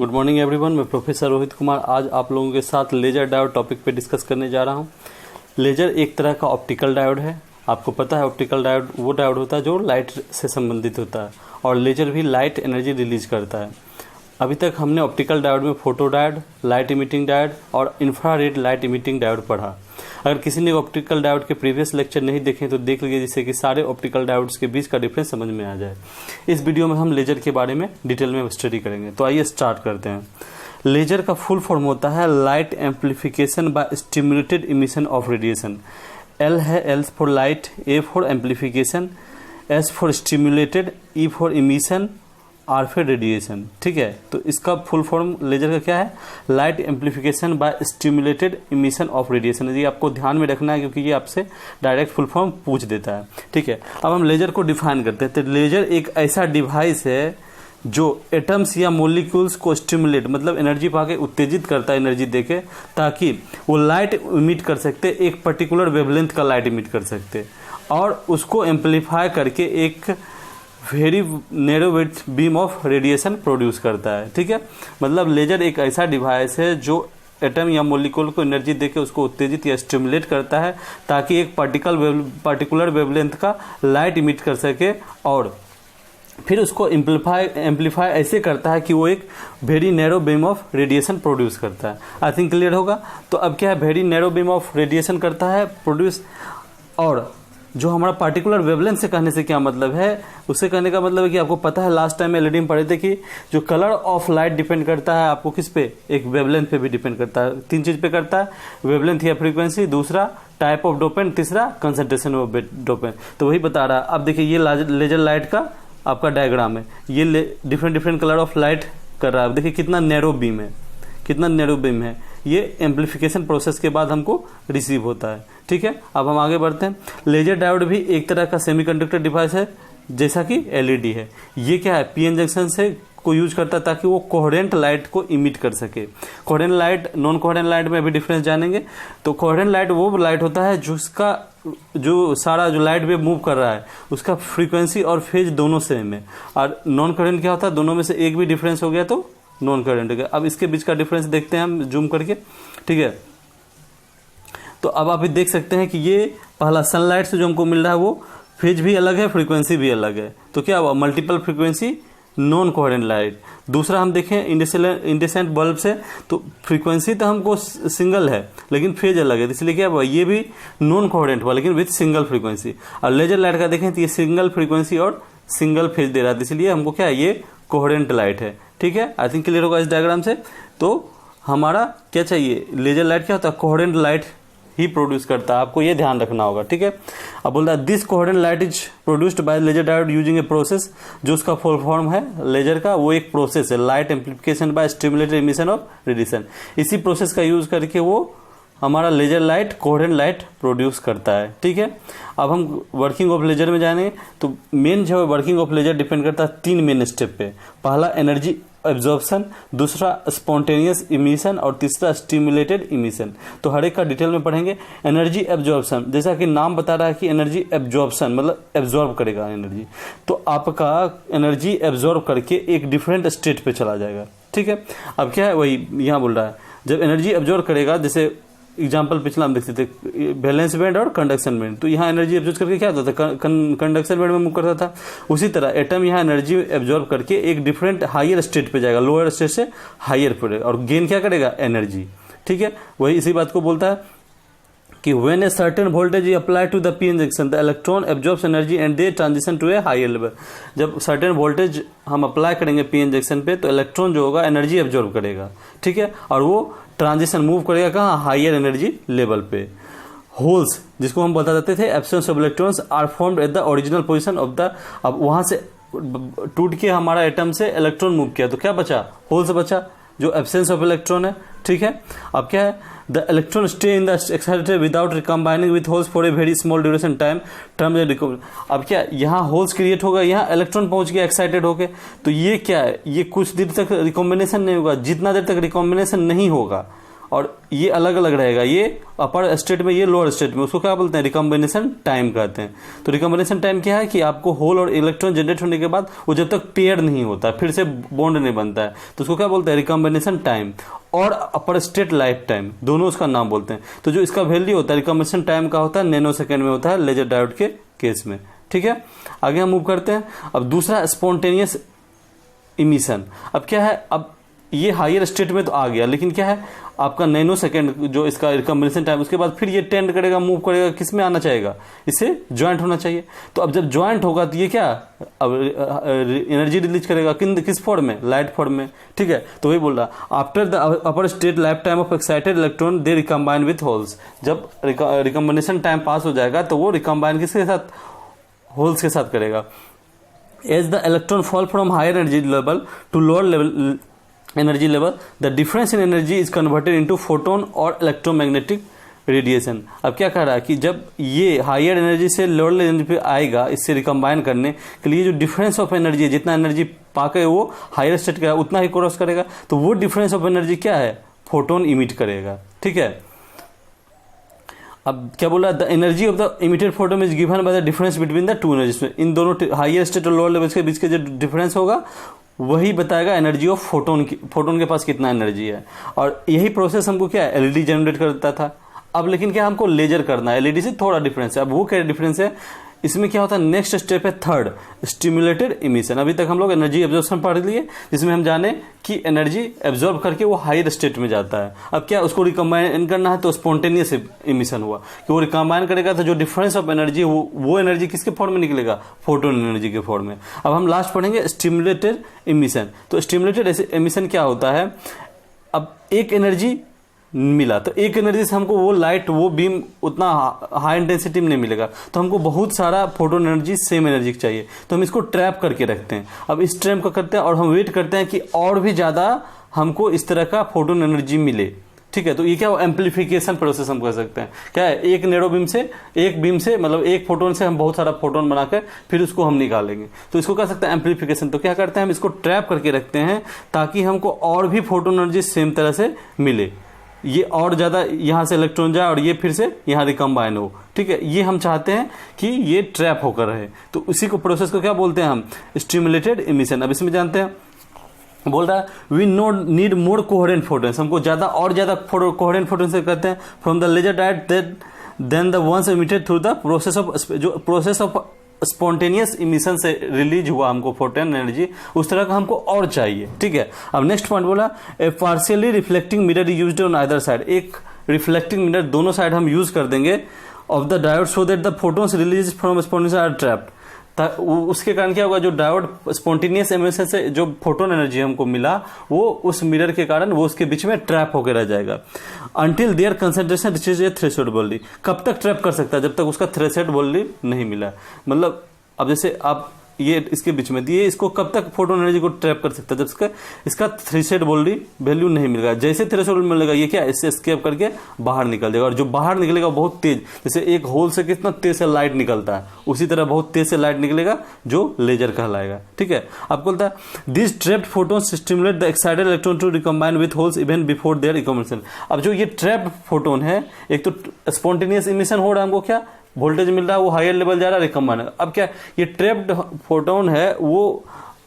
Good morning everyone, मैं professor Rohit Kumar आज आप लोगों के साथ लेजर डायोड टॉपिक पे डिस्कस करने जा रहा हूँ। लेजर एक तरह का ऑप्टिकल डायोड है। आपको पता है ऑप्टिकल डायोड वो डायोड होता है जो लाइट से संबंधित होता है, और लेजर भी लाइट एनर्जी रिलीज करता है। अभी तक हमने ऑप्टिकल डायोड में photo diode, light emitting diode और इंफ्रारेड लाइट इमिटिंग डायोड पढ़ा। अगर किसी ने ऑप्टिकल डायोड के प्रीवियस लेक्चर नहीं देखे तो देख लीजिए, जिससे कि सारे ऑप्टिकल डायोड्स के बीच का डिफरेंस समझ में आ जाए। इस वीडियो में हम लेजर के बारे में डिटेल में स्टडी करेंगे। तो आइए स्टार्ट करते हैं। लेजर का फुल फॉर्म होता है light amplification by stimulated emission of radiation. L है L for light, A for amplification, S for stimulated, E for emission, R for radiation. ठीक है, तो इसका फुल फॉर्म लेजर का क्या है? Light amplification by stimulated emission of radiation. ये आपको ध्यान में रखना है क्योंकि ये आपसे डायरेक्ट फुल फॉर्म पूछ देता है। ठीक है, अब हम लेजर को डिफाइन करते हैं। तो लेजर एक ऐसा डिवाइस है जो एटम्स या मोलिक्यूल्स को स्टिमुलेट मतलब एनर्जी पाके उत्तेजित करता है, एनर्जी देके, ताकि वो लाइट इमिट कर सकते, एक पर्टिकुलर वेवलेंथ का लाइट इमिट कर सकते और उसको एम्पलीफाई करके एक very narrow width beam of radiation produce करता है। ठीक है, मतलब लेजर एक ऐसा डिवाइस है जो एटम या मॉलिक्यूल को एनर्जी देके उसको उत्तेजित या स्टिमुलेट करता है ताकि एक पर्टिकुलर वेवलेंथ का लाइट इमिट कर सके, और फिर उसको एम्पलीफाई ऐसे करता है कि वो एक very narrow beam of radiation produce करता है। आई थिंक क्लियर होगा। तो अब क्या है, very narrow beam of radiation करता है प्रोड्यूस, और जो हमारा पार्टिकुलर वेवलेंथ से कहने से क्या मतलब है, उससे कहने का मतलब है कि आपको पता है लास्ट टाइम में एलईडी में पढ़े थे कि जो कलर ऑफ लाइट डिपेंड करता है आपको किस पे, एक वेवलेंथ पे भी डिपेंड करता है। तीन चीज पे करता है, वेवलेंथ या फ्रीक्वेंसी, दूसरा टाइप ऑफ डोपेंट, तीसरा कंसंट्रेशन ऑफ डोपेंट। तो वही बता रहा है। अब देखिए ये लेजर लाइट का आपका डायग्राम है, ये डिफरेंट कलर ऑफ लाइट कर रहा है। देखिए कितना नैरो बीम है, कितना नैरो बीम है। ये एम्प्लीफिकेशन प्रोसेस के बाद हमको रिसीव होता है। ठीक है, अब हम आगे बढ़ते हैं। लेजर डायोड भी एक तरह का सेमीकंडक्टर डिवाइस है जैसा कि एलईडी है। ये क्या है, पीएन जंक्शन से को यूज करता है ताकि वो कोहेरेंट लाइट को इमिट कर सके। Coherent light, non coherent light में भी डिफरेंस जानेंगे। तो कोहेरेंट लाइट वो लाइट होता है जिसका जो सारा जो लाइट वेव मूव कर रहा है उसका फ्रीक्वेंसी और फेज दोनों सेम है। और नॉन कोहेरेंट क्या होता है, दोनों में से एक भी डिफरेंस हो गया तो नॉन कोहेरेंट हो गया। अब इसके बीच का डिफरेंस देखते हैं हम जूम करके। ठीक है, तो अब आप देख सकते हैं कि ये पहला सनलाइट से जो हमको मिल रहा है वो फेज भी अलग है, फ्रीक्वेंसी भी अलग है। तो क्या हुआ, multiple frequency non coherent light. दूसरा हम देखें इंडेसेंट बल्ब से, तो फ्रीक्वेंसी तो हमको सिंगल है लेकिन फेज अलग है, इसलिए क्या हुआ, ये भी नॉन कोहेरेंट हुआ लेकिन विथ सिंगल फ्रीक्वेंसी। और लेजर लाइट का देखें तो ये सिंगल फ्रीक्वेंसी और सिंगल फेज दे रहा है, इसलिए हमको क्या है, ये कोहेरेंट लाइट है। ठीक है, आई थिंक क्लियर होगा इस डायग्राम से। तो हमारा क्या चाहिए, लेजर लाइट क्या होता है, कोहेरेंट लाइट ही प्रोड्यूस करता है, आपको ये ध्यान रखना होगा। ठीक है, अब बोल रहा है this coherent light is produced by laser diode using a process. जो उसका फुल फॉर्म है लेजर का, वो एक प्रोसेस है, light amplification by stimulated emission of radiation. इसी प्रोसेस का यूज करके वो हमारा laser light coherent light produce करता है। ठीक है, अब हम वर्किंग ऑफ लेजर में जाएंगे। तो मेन जो वर्किंग ऑफ लेजर डिपेंड करता है तीन मेन स्टेप पे। पहला एनर्जी एब्जॉर्प्शन, दूसरा स्पॉन्टेनियस इमिशन और तीसरा स्टिमुलेटेड इमिशन। तो हर एक का डिटेल में पढ़ेंगे। एनर्जी एब्जॉर्प्शन, जैसा कि नाम बता रहा है कि एनर्जी एब्जॉर्प्शन मतलब एब्जॉर्ब करेगा एनर्जी, तो आपका एनर्जी एब्जॉर्ब करके एक डिफरेंट स्टेट पे चला जाएगा। ठीक है, अब क्या है, वही यहाँ बोल रहा है, जब एनर्जी एब्जॉर्ब करेगा, जैसे एग्जाम्पल पिछला हम देखते थे बैलेंस बैंड और कंडक्शन बैंड, तो यहाँ एनर्जी एब्जॉर्ब करके क्या होता था, कंडक्शन बैंड में मूव करता था। उसी तरह एटम यहाँ एनर्जी एब्जॉर्ब करके एक डिफरेंट हायर स्टेट पे जाएगा, लोअर स्टेट से हायर पे, और गेन क्या करेगा, एनर्जी। ठीक है, वही इसी बात को बोलता है कि when a certain voltage is applied to the p-n junction, the electron absorbs energy and they transition to a higher level। जब certain voltage हम अप्लाई करेंगे p-n जंक्शन पे तो इलेक्ट्रॉन जो होगा एनर्जी एब्जॉर्ब करेगा। ठीक है, और वो ट्रांजिशन मूव करेगा कहाँ, हायर एनर्जी लेवल पे। होल्स, जिसको हम बता देते थे absence of electrons, are formed at the original position of the. अब वहां से टूट के हमारा एटम से इलेक्ट्रॉन मूव किया तो क्या बचा, होल्स बचा, जो एब्सेंस ऑफ इलेक्ट्रॉन है। ठीक है, अब क्या है, the electron stay in the excited without recombining with holes for a very small duration time term. अब क्या, यहाँ होल्स क्रिएट होगा, यहाँ इलेक्ट्रॉन पहुंच गया एक्साइटेड होके, तो ये क्या है, ये कुछ देर तक रिकॉम्बिनेशन नहीं होगा। जितना देर तक रिकॉम्बिनेशन नहीं होगा और ये अलग अलग रहेगा, ये अपर स्टेट में, ये लोअर स्टेट में, उसको क्या बोलते हैं, रिकॉम्बिनेशन टाइम कहते हैं। तो रिकॉम्बिनेशन टाइम क्या है कि आपको होल और इलेक्ट्रॉन जनरेट होने के बाद वो जब तक पेयर नहीं होता, फिर से बॉन्ड नहीं बनता है, तो उसको क्या बोलते हैं, रिकॉम्बिनेशन टाइम। और अपर स्टेट लाइफ टाइम, दोनों उसका नाम बोलते हैं। तो जो इसका वैल्यू होता है रिकॉम्बिनेशन टाइम का होता है नैनो सेकेंड में होता है लेजर डायोड के केस में। ठीक है, आगे हम मूव करते हैं। अब दूसरा स्पॉन्टेनियस इमिशन। अब क्या है, अब ये हायर स्टेट में तो आ गया, लेकिन क्या है आपका नैनो सेकेंड जो इसका रिकॉम्बिनेशन टाइम, उसके बाद फिर ये टेंड करेगा, मूव करेगा, किस में आना चाहेगा, इससे ज्वाइंट होना चाहिए। तो अब जब ज्वाइंट होगा तो ये क्या अब एनर्जी रिलीज करेगा, किस फॉर्म में, लाइट फॉर्म में। ठीक है, तो वही बोल रहा, after the upper state life time of excited electron they recombine with holes. जब रिकम्बिनेशन टाइम पास हो जाएगा तो वो रिकम्बाइन किसके साथ, होल्स के साथ करेगा। As the electron fall from higher energy level to lower level energy level, the difference in energy is converted into photon और इलेक्ट्रोमैग्नेटिक रेडिएशन। अब क्या कह रहा है कि जब ये हायर एनर्जी से लोअर एनर्जी पे आएगा, इससे रिकम्बाइन करने के लिए जो डिफरेंस ऑफ एनर्जी है, जितना एनर्जी पाके वो हायर स्टेट का उतना ही क्रॉस करेगा, तो वो डिफरेंस ऑफ एनर्जी क्या है, फोटोन इमिट करेगा। ठीक है, अब क्या बोला, the energy of the emitted photon is given by the difference between the two energies में। इन दोनों हायर स्टेट और लोअर लेवल्स के बीच के जो डिफरेंस होगा वही बताएगा एनर्जी ऑफ फोटोन की, फोटोन के पास कितना एनर्जी है। और यही प्रोसेस हमको क्या है, एलईडी जनरेट करता था। अब लेकिन क्या हमको लेजर करना है, एलईडी से थोड़ा डिफरेंस है। अब वो क्या डिफरेंस है, इसमें क्या होता है, नेक्स्ट स्टेप है थर्ड, स्टिमुलेटेड इमिशन। अभी तक हम लोग एनर्जी एब्जॉर्प्शन पढ़ लिए, जिसमें हम जाने कि एनर्जी एब्जॉर्ब करके वो हायर स्टेट में जाता है। अब क्या उसको रिकम्बाइन करना है, तो स्पॉन्टेनियस इमिशन हुआ कि वो रिकम्बाइन करेगा, तो जो डिफरेंस ऑफ एनर्जी वो एनर्जी किसके फॉर्म में निकलेगा, फोटोन एनर्जी के फॉर्म में। अब हम लास्ट पढ़ेंगे स्टिमुलेटेड इमिशन। तो स्टिमुलेटेड इमिशन क्या होता है, अब एक एनर्जी मिला, तो एक एनर्जी से हमको वो लाइट, वो बीम उतना हाई इंटेंसिटी में नहीं मिलेगा, तो हमको बहुत सारा फोटोन एनर्जी सेम एनर्जी चाहिए, तो हम इसको ट्रैप करके रखते हैं। अब इस ट्रैप को करते हैं और हम वेट करते हैं कि और भी ज्यादा हमको इस तरह का फोटोन एनर्जी मिले। ठीक है, तो ये क्या एम्पलीफिकेशन प्रोसेस हम कह सकते हैं। क्या है, एक नेरो बीम से, एक बीम से मतलब एक फोटोन से हम बहुत सारा फोटोन बनाकर फिर उसको हम निकालेंगे, तो इसको कह सकते हैं एम्पलीफिकेशन। तो क्या करते हैं, हम इसको ट्रैप करके रखते हैं ताकि हमको और भी फोटोन एनर्जी सेम तरह से मिले, ये और ज्यादा यहां से इलेक्ट्रॉन जाए और ये फिर से यहां रिकम्बाइन हो। ठीक है, ये हम चाहते हैं कि ये ट्रैप होकर रहे, तो उसी को प्रोसेस को क्या बोलते हैं हम, स्टिमुलेटेड इमिशन। अब इसमें जानते हैं, बोल रहा है we need more coherent photons, हमको ज्यादा और ज्यादा कोहेरेंट फोटोन्स कहते हैं from the laser diode than the ones emitted through the process of spontaneous emission से रिलीज हुआ हमको फोटोन एनर्जी, उस तरह का हमको और चाहिए। ठीक है, अब नेक्स्ट पॉइंट बोला, a partially reflecting mirror used on either side. एक रिफ्लेक्टिंग मिरर दोनों साइड हम यूज कर देंगे of the diode so that the photons release from spontaneous are trapped. उसके कारण क्या होगा, जो डायोड स्पॉन्टेनियस इमिशन से जो फोटोन एनर्जी हमको मिला, वो उस मिरर के कारण वो उसके बीच में ट्रैप होकर रह जाएगा। Until their concentration reaches a threshold voltage. कब तक ट्रैप कर सकता है, जब तक उसका थ्रेशोल्ड वोल्टेज नहीं मिला। मतलब अब जैसे आप ये इसके बीच में दिए, इसको कब तक फोटोन एनर्जी को ट्रैप कर सकता है, जब इसका थ्रेशोल्ड वोल्टेज वैल्यू नहीं मिलेगा। जैसे थ्रेशोल्ड मिलेगा, ये क्या इससे एस्केप करके बाहर निकल जाएगा, और जो बाहर निकलेगा बहुत तेज, जैसे एक होल से कितना तेज से लाइट निकलता है, उसी तरह बहुत तेज से लाइट निकलेगा जो लेजर कहलाएगा। ठीक है, आपको बोलता है this trapped photons stimulate the excited electron to recombine with holes even before their recombination. अब जो ये ट्रैप्ड फोटोन है, एक तो स्पॉन्टेनियस इमिशन हो रहा है, हमको क्या वोल्टेज मिल रहा है, वो हायर लेवल जा रहा है, रिकम्बाइन। अब क्या ये ट्रैप्ड फोटोन है, वो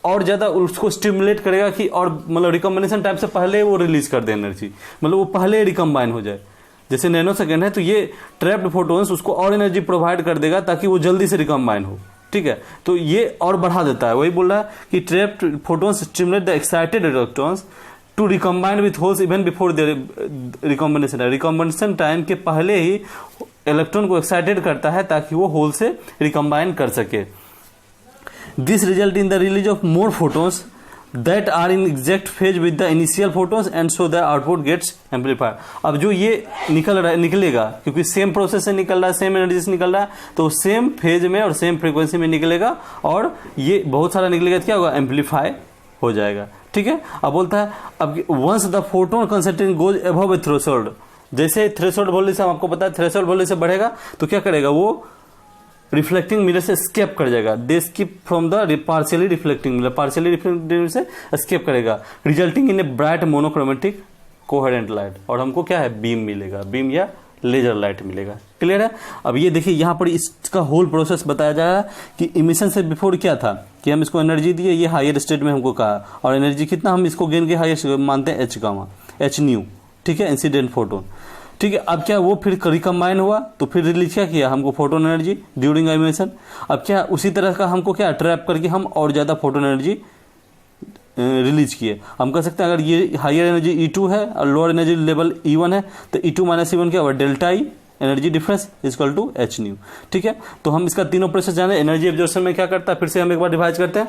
और ज्यादा उसको स्टिमुलेट करेगा कि और मतलब रिकम्बिनेशन टाइम से पहले वो रिलीज कर दे एनर्जी, मतलब वो पहले रिकम्बाइन हो जाए। जैसे नैनो सेकेंड है, तो ये ट्रैप्ड फोटोन्स उसको और एनर्जी प्रोवाइड कर देगा ताकि वो जल्दी से रिकम्बाइन हो। ठीक है, तो ये और बढ़ा देता है। वही बोल रहा है कि trapped photons stimulate the excited electrons to recombine with holes even before their recombination. Recombination time के पहले ही इलेक्ट्रॉन को एक्साइटेड करता है ताकि वो होल से रिकम्बाइन कर सके। This result in the release of more photons that are in exact phase with the initial photons and so the output gets amplified. अब जो ये निकलेगा, क्योंकि सेम प्रोसेस से निकल रहा है, सेम एनर्जी से निकल रहा है, तो सेम फेज में और सेम फ्रीक्वेंसी में निकलेगा, और ये बहुत सारा निकलेगा तो क्या होगा, एम्पलीफाई हो जाएगा। ठीक है, अब बोलता है अब once the photon concentration goes above a threshold, जैसे थ्रेशोल्ड वोल्टेज से हमको पता है थ्रेशोल्ड वोल्टेज से बढ़ेगा तो क्या करेगा, वो रिफ्लेक्टिंग मिरर से स्केप कर जाएगा। They skip from the partially reflecting mirror, partially reflecting mirror से स्केप करेगा, resulting in a bright monochromatic coherent light, और हमको क्या है, बीम मिलेगा, बीम या लेजर लाइट मिलेगा। क्लियर है। अब ये देखिए यहाँ पर इसका होल प्रोसेस बताया जा रहा है कि इमिशन से बिफोर क्या था कि हम इसको एनर्जी दिए, ये हायर स्टेट में हमको कहा, और एनर्जी कितना हम इसको गेन के हायर मानते हैं एच गामा, एच न्यू, ठीक है, इंसिडेंट फोटोन, ठीक है। अब क्या वो फिर रिकम्बाइन हुआ तो फिर रिलीज क्या किया हमको, फोटोन एनर्जी ड्यूरिंग इमिशन। अब क्या उसी तरह का हमको क्या ट्रैप करके हम और ज़्यादा फोटोन एनर्जी रिलीज किए। हम कह सकते हैं अगर ये हायर एनर्जी E2 है और लोअर एनर्जी लेवल E1 है तो E2 माइनस E1 क्या हुआ, delta E energy difference equal to H nu, ठीक है। तो हम इसका तीनों प्रोसेस जाने, एनर्जी एब्जॉर्प्शन में क्या करता है, फिर से हम एक बार डिवाइड करते हैं।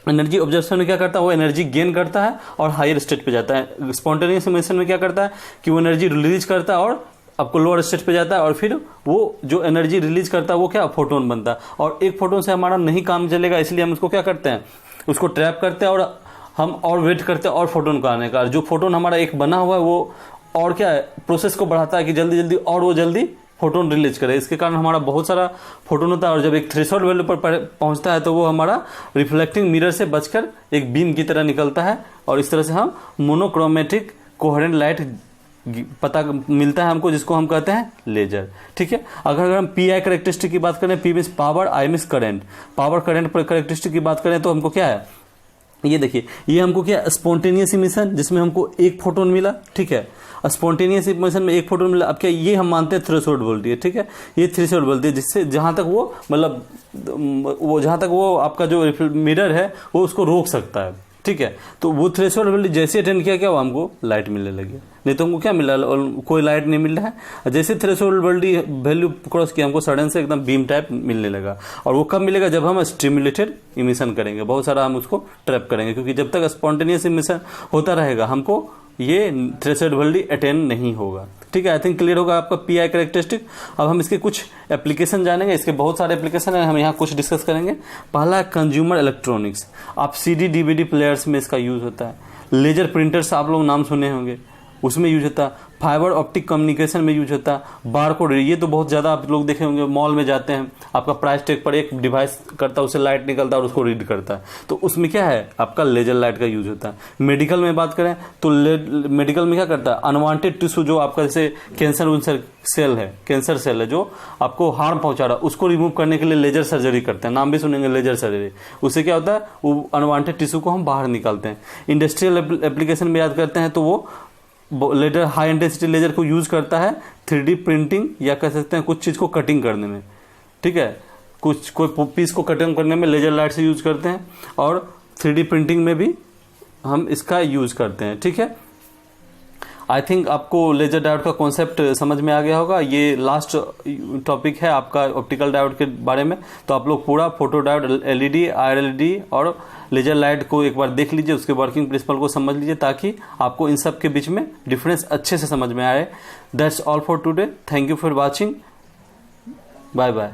एनर्जी ऑब्जर्वेशन में क्या करता है, वो एनर्जी गेन करता है और हायर स्टेट पे जाता है। स्पॉन्टेनियस इमिशन में क्या करता है कि वो एनर्जी रिलीज करता है और आपको लोअर स्टेट पे जाता है, और फिर वो जो एनर्जी रिलीज करता है वो क्या, फोटोन बनता है। और एक फोटोन से हमारा नहीं काम चलेगा, इसलिए हम उसको क्या करते हैं, उसको ट्रैप करते हैं और हम और वेट करते हैं और फोटोन का आने का। जो फोटोन हमारा एक बना हुआ है वो और क्या है, प्रोसेस को बढ़ाता है कि जल्दी जल्दी और वो जल्दी फोटोन रिलीज करे। इसके कारण हमारा बहुत सारा फोटोन होता है, और जब एक थ्रेशोल्ड वैल्यू पर पहुंचता है तो वो हमारा रिफ्लेक्टिंग मिरर से बचकर एक बीम की तरह निकलता है, और इस तरह से हम मोनोक्रोमेटिक कोहेरेंट लाइट पता मिलता है हमको, जिसको हम कहते हैं लेजर, ठीक है। अगर हम पी आई करेक्टरिस्टिक की बात करें, P means power, I means current, power current पर करेक्टरिस्टिक की बात करें तो हमको क्या है, ये देखिए, ये हमको क्या, स्पॉन्टेनियस इमिशन जिसमें हमको एक फोटोन मिला, ठीक है। स्पॉन्टेनियस इमिशन में एक फोटोन मिला। अब क्या, ये हम मानते हैं थ्रेशोल्ड वोल्टेज, ठीक है, ये थ्रेशोल्ड वोल्टेज, जिससे जहां तक वो मतलब वो जहां तक वो आपका जो मिरर है वो उसको रोक सकता है, ठीक है। तो वो थ्रेशोल्ड वोल्टेज जैसे अटेंड किया, क्या हुआ, हमको लाइट मिलने लगी, नहीं तो हमको क्या मिला, कोई लाइट नहीं मिल रहा है। जैसे थ्रेशोल्ड वोल्टेज वैल्यू क्रॉस किया, हमको सडन से एकदम बीम टाइप मिलने लगा। और वो कब मिलेगा, जब हम स्टिमुलेटेड इमिशन करेंगे, बहुत सारा हम उसको ट्रैप करेंगे, क्योंकि जब तक स्पॉन्टेनियस इमिशन होता रहेगा हमको ये थ्रेशोल्ड वोल्टेज अटेन नहीं होगा, ठीक है। आई थिंक क्लियर होगा आपका पी आई करेक्टरिस्टिक। अब हम इसके कुछ एप्लीकेशन जानेंगे, इसके बहुत सारे एप्लीकेशन है, हम यहाँ कुछ डिस्कस करेंगे। पहला है कंज्यूमर इलेक्ट्रॉनिक्स, आप CD DVD प्लेयर्स में इसका यूज होता है। लेजर प्रिंटर्स आप लोग नाम सुने होंगे, उसमें यूज होता है। फाइबर ऑप्टिक कम्युनिकेशन में यूज होता है। बारकोड, ये तो बहुत ज़्यादा आप लोग देखे होंगे, मॉल में जाते हैं, आपका प्राइस टैग पर एक डिवाइस करता है, उससे लाइट निकलता है और उसको रीड करता है, तो उसमें क्या है, आपका लेजर लाइट का यूज होता है। मेडिकल में बात करें तो मेडिकल में क्या करता है, अनवांटेड टिश्यू जो आपका जैसे कैंसर सेल है, कैंसर सेल है जो आपको हार्म पहुंचा रहा है, उसको रिमूव करने के लिए लेजर सर्जरी करते हैं, नाम भी सुनेंगे लेजर सर्जरी। उससे क्या होता है, वो अनवांटेड टिश्यू को हम बाहर निकालते हैं। इंडस्ट्रियल एप्लीकेशन में याद करते हैं तो वो लेजर, हाई इंटेंसिटी लेजर को यूज करता है 3D प्रिंटिंग, या कह सकते हैं कुछ चीज को कटिंग करने में, ठीक है, कुछ कोई पीस को कटिंग करने में लेजर लाइट से यूज करते हैं, और 3D प्रिंटिंग में भी हम इसका यूज करते हैं, ठीक है। आई थिंक आपको लेजर डायोड का कॉन्सेप्ट समझ में आ गया होगा। ये लास्ट टॉपिक है आपका ऑप्टिकल डायोड के बारे में, तो आप लोग पूरा photo diode, LED, IR LED और लेजर लाइट को एक बार देख लीजिए, उसके वर्किंग प्रिंसिपल को समझ लीजिए, ताकि आपको इन सब के बीच में डिफरेंस अच्छे से समझ में आए। That's all for today, thank you for watching, bye bye.